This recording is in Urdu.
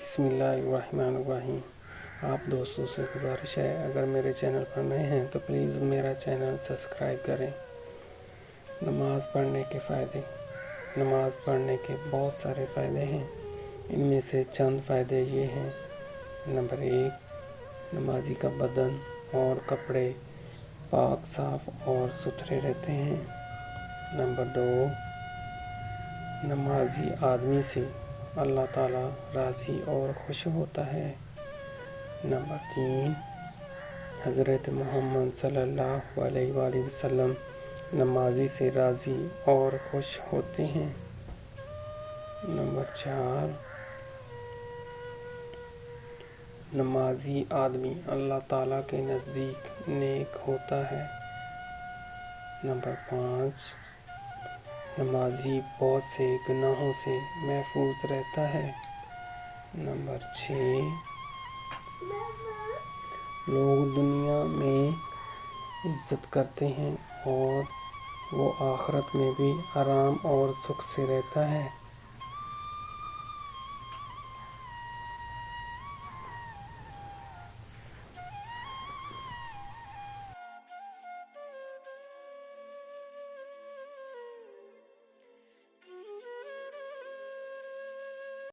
بسم اللہ الرحمن الرحیم۔ آپ دوستوں سے گزارش ہے، اگر میرے چینل پر نئے ہیں تو پلیز میرا چینل سبسکرائب کریں۔ نماز پڑھنے کے فائدے۔ نماز پڑھنے کے بہت سارے فائدے ہیں، ان میں سے چند فائدے یہ ہیں۔ نمبر 1، نمازی کا بدن اور کپڑے پاک، صاف اور ستھرے رہتے ہیں۔ نمبر 2، نمازی آدمی سے اللہ تعالیٰ راضی اور خوش ہوتا ہے۔ نمبر 3، حضرت محمد صلی اللہ علیہ وآلہ وسلم نمازی سے راضی اور خوش ہوتے ہیں۔ نمبر 4، نمازی آدمی اللہ تعالیٰ کے نزدیک نیک ہوتا ہے۔ نمبر 5، نمازی بہت سے گناہوں سے محفوظ رہتا ہے۔ نمبر 6، لوگ دنیا میں عزت کرتے ہیں اور وہ آخرت میں بھی آرام اور سکھ سے رہتا ہے۔